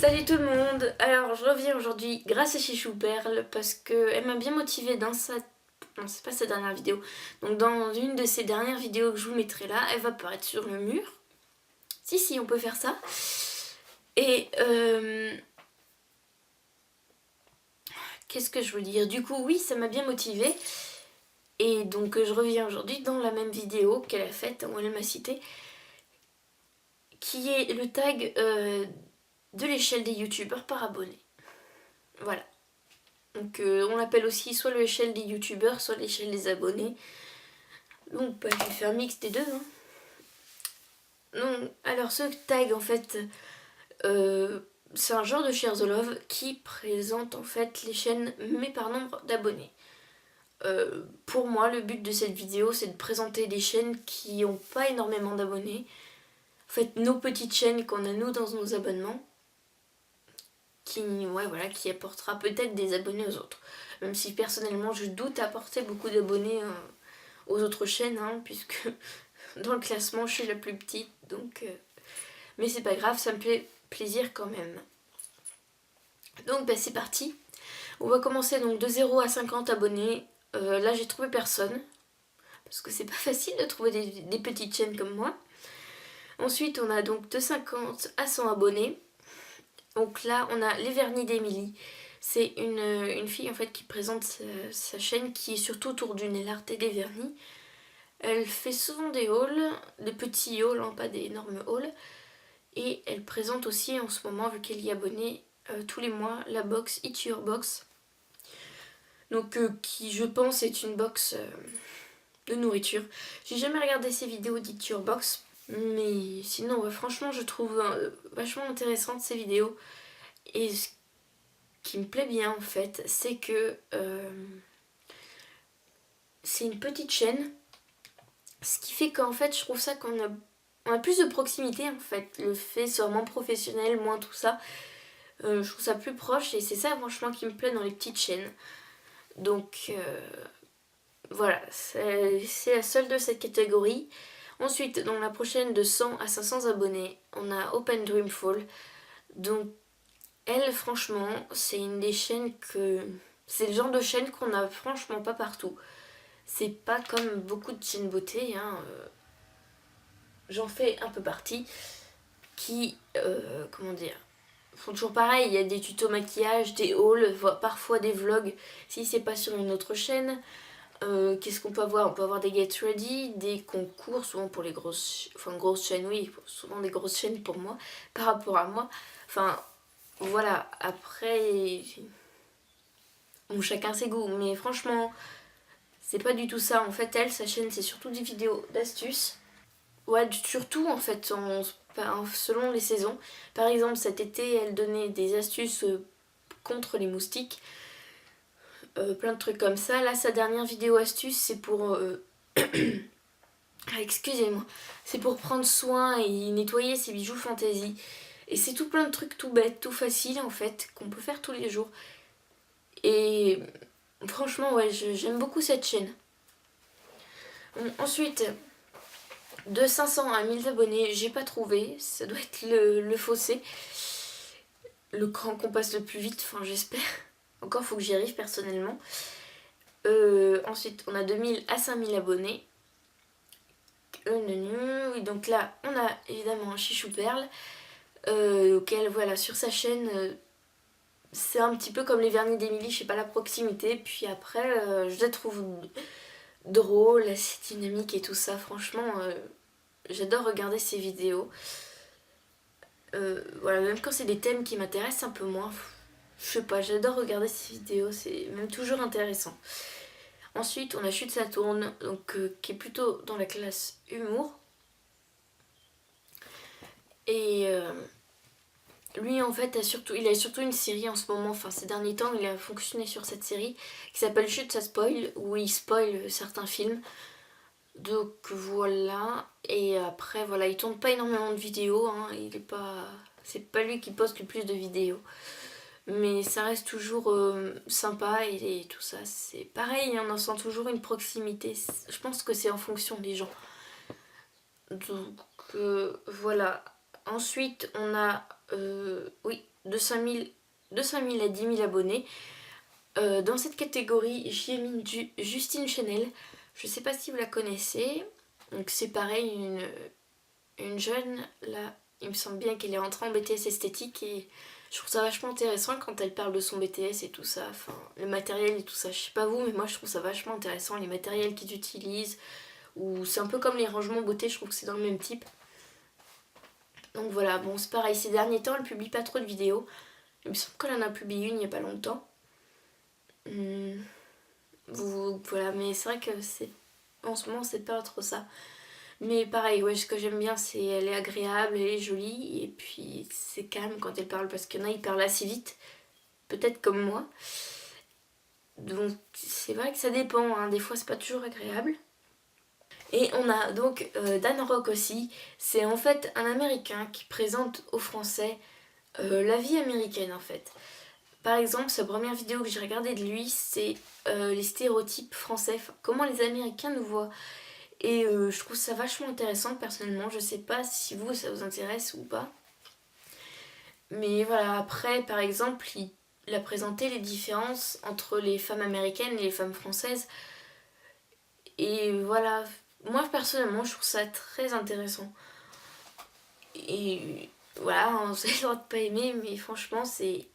Salut tout le monde. Alors je reviens aujourd'hui grâce à Chichou Perle parce qu'elle m'a bien motivée dans sa... Non, c'est pas sa dernière vidéo. Donc dans une de ses dernières vidéos que je vous mettrai là, elle va apparaître sur le mur. Si, on peut faire ça. Et qu'est-ce que je veux dire? Du coup, oui, ça m'a bien motivée. Et donc je reviens aujourd'hui dans la même vidéo qu'elle a faite, où elle m'a cité, qui est le tag de l'échelle des youtubeurs par abonné. Voilà. Donc on l'appelle aussi soit l'échelle des youtubeurs, soit l'échelle des abonnés. Donc bah, je vais faire un mix des deux. Hein. Donc, alors ce tag en fait, c'est un genre de Share the Love qui présente en fait les chaînes mais par nombre d'abonnés. Pour moi le but de cette vidéo c'est de présenter des chaînes qui n'ont pas énormément d'abonnés. En fait nos petites chaînes qu'on a nous dans nos abonnements. Qui apportera peut-être des abonnés aux autres. Même si personnellement je doute apporter beaucoup d'abonnés aux autres chaînes, hein, puisque dans le classement je suis la plus petite, donc mais c'est pas grave, ça me fait plaisir quand même. Donc bah, c'est parti. On va commencer donc de 0 à 50 abonnés. Là j'ai trouvé personne, parce que c'est pas facile de trouver des petites chaînes comme moi. Ensuite on a donc de 50 à 100 abonnés. Donc là on a les vernis d'Emilie. C'est une fille en fait qui présente sa chaîne qui est surtout autour du nail art et des vernis. Elle fait souvent des hauls, des petits hauls, hein, pas des énormes hauls. Et elle présente aussi en ce moment, vu qu'elle y est abonnée, tous les mois, la box Eat Your Box. Donc qui je pense est une box de nourriture. J'ai jamais regardé ces vidéos d'Eat Your Box. Mais sinon, franchement, je trouve vachement intéressante ces vidéos. Et ce qui me plaît bien en fait, c'est que c'est une petite chaîne. Ce qui fait qu'en fait, je trouve ça qu'on a plus de proximité en fait. Le fait soit moins professionnel, moins tout ça. Je trouve ça plus proche et c'est ça franchement qui me plaît dans les petites chaînes. Donc voilà, c'est la seule de cette catégorie. Ensuite, dans la prochaine de 100 à 500 abonnés, on a Open Dreamfall. Donc elle, franchement, c'est une des chaînes que... C'est le genre de chaîne qu'on a franchement pas partout. C'est pas comme beaucoup de chaînes beauté, hein. J'en fais un peu partie. Qui, comment dire, font toujours pareil. Il y a des tutos maquillage, des hauls, parfois des vlogs si c'est pas sur une autre chaîne. Qu'est-ce qu'on peut avoir? On peut avoir des get ready, des concours, souvent pour les grosses chaînes, oui, souvent des grosses chaînes pour moi, par rapport à moi. Enfin, voilà, après, bon, chacun ses goûts, mais franchement, c'est pas du tout ça. En fait, elle, sa chaîne, c'est surtout des vidéos d'astuces. Ouais, surtout en fait, selon les saisons. Par exemple, cet été, elle donnait des astuces contre les moustiques. Plein de trucs comme ça. Là, sa dernière vidéo astuce, c'est pour... excusez-moi. C'est pour prendre soin et nettoyer ses bijoux fantaisie. Et c'est tout plein de trucs tout bêtes, tout faciles en fait, qu'on peut faire tous les jours. Et franchement, ouais, j'aime beaucoup cette chaîne. Ensuite, de 500 à 1000 abonnés, j'ai pas trouvé. Ça doit être le fossé. Le cran qu'on passe le plus vite, enfin j'espère. Encore faut que j'y arrive personnellement. Ensuite, on a 2000 à 5000 abonnés. Oui, donc là, on a évidemment un Chichou Perle. Auquel, voilà, sur sa chaîne, c'est un petit peu comme les vernis d'Emilie, je sais pas, la proximité. Puis après, je la trouve drôle, assez dynamique et tout ça. Franchement, j'adore regarder ses vidéos. Voilà, même quand c'est des thèmes qui m'intéressent un peu moins, je sais pas, j'adore regarder ses vidéos, c'est même toujours intéressant. Ensuite, on a Chute ça tourne, donc qui est plutôt dans la classe humour. Et lui, en fait, il a surtout une série en ce moment, enfin ces derniers temps, il a fonctionné sur cette série qui s'appelle Chute ça spoil, où il spoil certains films. Donc voilà, et après voilà, il tourne pas énormément de vidéos, hein, c'est pas lui qui poste le plus de vidéos, mais ça reste toujours sympa et tout ça, c'est pareil, on en sent toujours une proximité, je pense que c'est en fonction des gens. Donc voilà, ensuite on a, oui, de 5 000 à 10 000 abonnés. Dans cette catégorie, j'y ai mis Justine Chanel. Je sais pas si vous la connaissez. Donc c'est pareil, une jeune, là, il me semble bien qu'elle est rentrée en BTS esthétique et je trouve ça vachement intéressant quand elle parle de son BTS et tout ça, enfin le matériel et tout ça. Je sais pas vous, mais moi je trouve ça vachement intéressant, les matériels qu'ils utilisent, ou c'est un peu comme les rangements beauté, je trouve que c'est dans le même type. Donc voilà, bon c'est pareil, ces derniers temps elle publie pas trop de vidéos. Il me semble qu'elle en a publié une il y a pas longtemps. Voilà, mais c'est vrai que en ce moment c'est pas trop ça. Mais pareil, ouais, ce que j'aime bien, c'est elle est agréable, elle est jolie, et puis c'est calme quand elle parle, parce qu'il y en a, ils parlent assez vite, peut-être comme moi. Donc c'est vrai que ça dépend, hein, des fois c'est pas toujours agréable. Et on a donc Dan Rock aussi, c'est en fait un Américain qui présente aux Français la vie américaine en fait. Par exemple, sa première vidéo que j'ai regardée de lui, c'est les stéréotypes français, enfin, comment les Américains nous voient. Et je trouve ça vachement intéressant personnellement, je sais pas si vous ça vous intéresse ou pas. Mais voilà, après par exemple, il a présenté les différences entre les femmes américaines et les femmes françaises. Et voilà, moi personnellement je trouve ça très intéressant. Et voilà, on a le droit de pas aimer, mais franchement c'est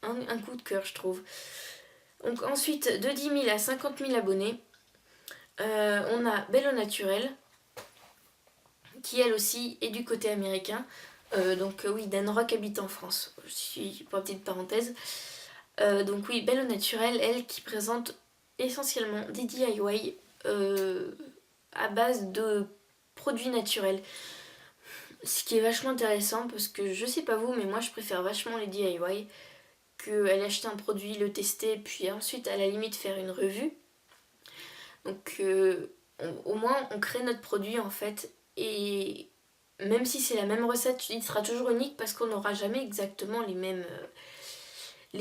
un coup de cœur je trouve. Donc ensuite, de 10 000 à 50 000 abonnés, on a Belle au Naturel, qui elle aussi est du côté américain. Donc oui, Dan Rock habite en France, je suis pour une petite parenthèse. Donc oui, Belle au Naturel, elle qui présente essentiellement des DIY à base de produits naturels. Ce qui est vachement intéressant parce que je sais pas vous, mais moi je préfère vachement les DIY qu'elle acheter un produit, le tester, puis ensuite à la limite faire une revue. Donc au moins on crée notre produit en fait, et même si c'est la même recette, il sera toujours unique parce qu'on n'aura jamais exactement les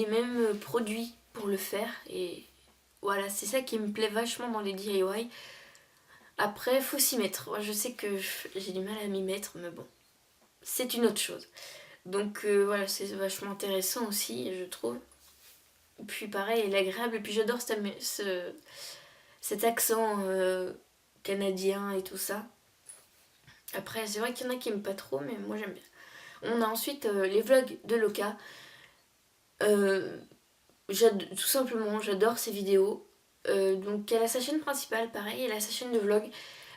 mêmes produits pour le faire. Et voilà, c'est ça qui me plaît vachement dans les DIY. Après, faut s'y mettre. Moi, je sais que j'ai du mal à m'y mettre, mais bon, c'est une autre chose. Donc voilà, c'est vachement intéressant aussi, je trouve. Et puis pareil, elle est agréable. Et puis j'adore cet accent canadien et tout ça. Après, c'est vrai qu'il y en a qui aiment pas trop, mais moi j'aime bien. On a ensuite les vlogs de Loca. Tout simplement, j'adore ses vidéos. Donc elle a sa chaîne principale, pareil, elle a sa chaîne de vlog.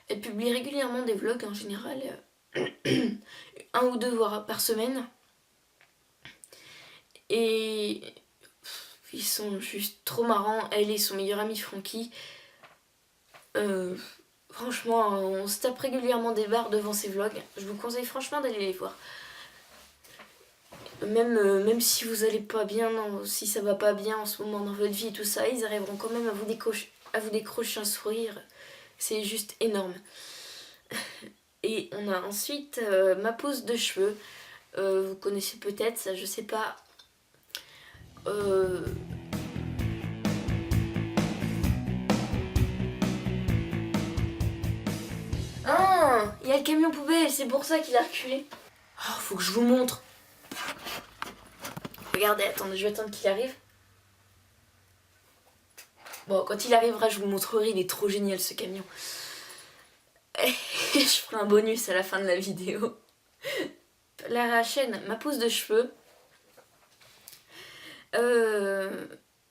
Elle publie régulièrement des vlogs en général, un ou deux voire par semaine. Et ils sont juste trop marrants. Elle et son meilleur ami Francky. Franchement, on se tape régulièrement des barres devant ces vlogs. Je vous conseille franchement d'aller les voir. Même si vous allez pas bien, non, si ça va pas bien en ce moment dans votre vie et tout ça, ils arriveront quand même à vous décrocher un sourire. C'est juste énorme. Et on a ensuite ma pose de cheveux. Vous connaissez peut-être ça, je sais pas. Ah, il y a le camion poubelle, c'est pour ça qu'il a reculé. Oh, faut que je vous montre. Regardez, attendez, je vais attendre qu'il arrive. Bon, quand il arrivera, je vous montrerai, il est trop génial ce camion. Je ferai un bonus à la fin de la vidéo. La chaîne Ma Pousse de cheveux.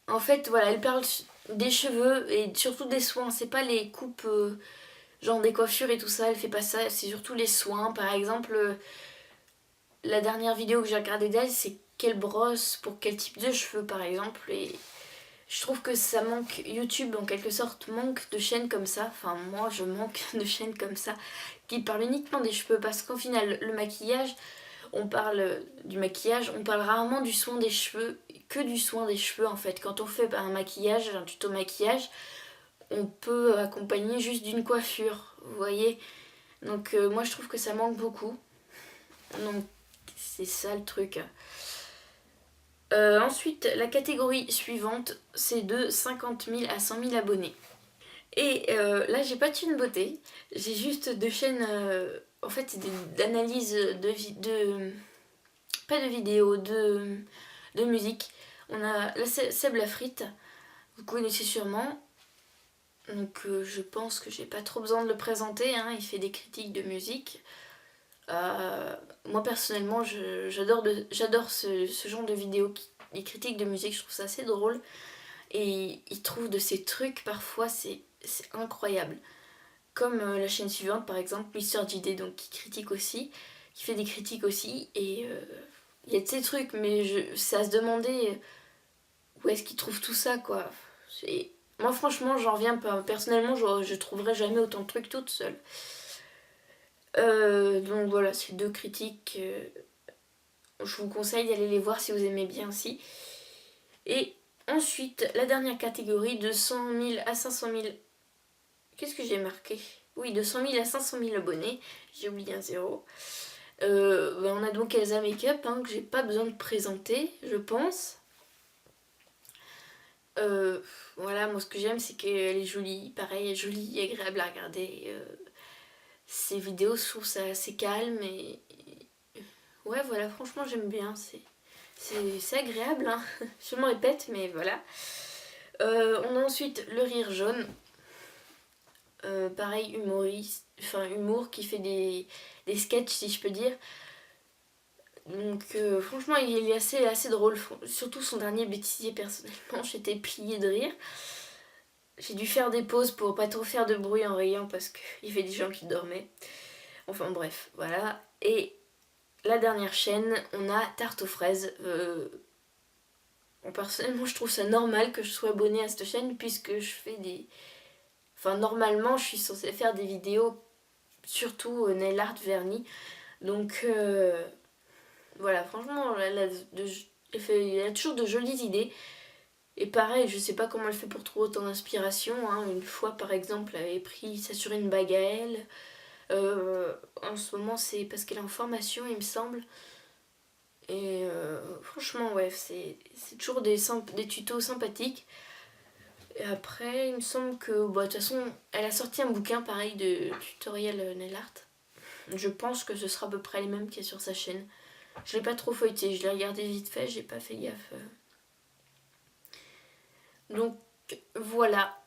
En fait, voilà, elle parle des cheveux et surtout des soins. C'est pas les coupes, genre des coiffures et tout ça, elle fait pas ça. C'est surtout les soins. Par exemple, la dernière vidéo que j'ai regardée d'elle, c'est quelle brosse pour quel type de cheveux, par exemple. Et je trouve que ça manque, YouTube en quelque sorte manque de chaînes comme ça, enfin moi je manque de chaînes comme ça, qui parlent uniquement des cheveux, parce qu'au final le maquillage, on parle du maquillage, on parle rarement du soin des cheveux, que du soin des cheveux en fait. Quand on fait un maquillage, un tuto maquillage, on peut accompagner juste d'une coiffure, vous voyez. Donc moi je trouve que ça manque beaucoup, donc c'est ça le truc. Ensuite, la catégorie suivante, c'est de 50 000 à 100 000 abonnés. Et là, j'ai pas de chaîne beauté, j'ai juste deux chaînes, en fait, c'est d'analyse pas de vidéos de musique. On a Seb Lafrite, vous connaissez sûrement. Donc je pense que j'ai pas trop besoin de le présenter, hein. Il fait des critiques de musique. Moi personnellement j'adore ce genre de vidéos, les critiques de musique, je trouve ça assez drôle. Et il trouve de ces trucs parfois, c'est incroyable. Comme la chaîne suivante par exemple, Mister JD, donc qui fait des critiques aussi. Et il y a de ces trucs, mais c'est à se demander où est-ce qu'il trouve tout ça, quoi. Moi franchement j'en reviens pas. Personnellement je trouverais jamais autant de trucs toute seule. Donc voilà, c'est 2 critiques. Je vous conseille d'aller les voir si vous aimez bien aussi. Et ensuite, la dernière catégorie, de 100 000 à 500 000. Qu'est-ce que j'ai marqué? Oui, de 100 000 à 500 000 abonnés. J'ai oublié un 0. On a donc Elsa Makeup, hein, que j'ai pas besoin de présenter, je pense. Voilà, moi ce que j'aime, c'est qu'elle est jolie. Pareil, elle est jolie, agréable à regarder. Ses vidéos, je trouve ça assez calme et ouais, voilà, franchement j'aime bien, c'est agréable, hein. Je me répète, mais voilà. On a ensuite le rire jaune, pareil, humour, qui fait des sketchs, si je peux dire. Donc franchement il est assez drôle, surtout son dernier bêtisier. Personnellement j'étais pliée de rire. J'ai dû faire des pauses pour pas trop faire de bruit en riant parce qu'il y avait des gens qui dormaient. Enfin bref, voilà. Et la dernière chaîne, on a Tarte aux fraises. Personnellement, je trouve ça normal que je sois abonnée à cette chaîne puisque je fais des... Enfin, normalement, je suis censée faire des vidéos, surtout nail art vernis. Donc, voilà, franchement, elle a toujours de jolies idées. Et pareil, je sais pas comment elle fait pour trouver autant d'inspiration, hein. Une fois, par exemple, elle avait pris ça sur une bague à elle. En ce moment, c'est parce qu'elle est en formation, il me semble. Et franchement, ouais, c'est toujours des tutos sympathiques. Et après, il me semble que, bah, de toute façon, elle a sorti un bouquin pareil de tutoriel nail art. Je pense que ce sera à peu près les mêmes qu'il y a sur sa chaîne. Je l'ai pas trop feuilleté, je l'ai regardé vite fait, j'ai pas fait gaffe. Donc voilà,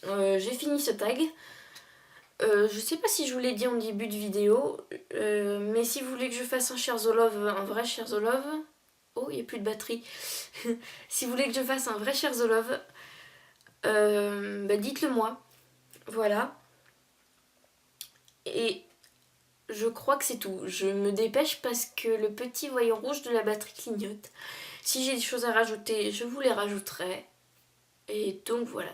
j'ai fini ce tag. Je sais pas si je vous l'ai dit en début de vidéo, mais si vous voulez que je fasse un un vrai Sherzolov, oh, il n'y a plus de batterie. Si vous voulez que je fasse un vrai Sherzolov, bah dites-le moi. Voilà. Et je crois que c'est tout. Je me dépêche parce que le petit voyant rouge de la batterie clignote. Si j'ai des choses à rajouter, je vous les rajouterai. Et donc voilà.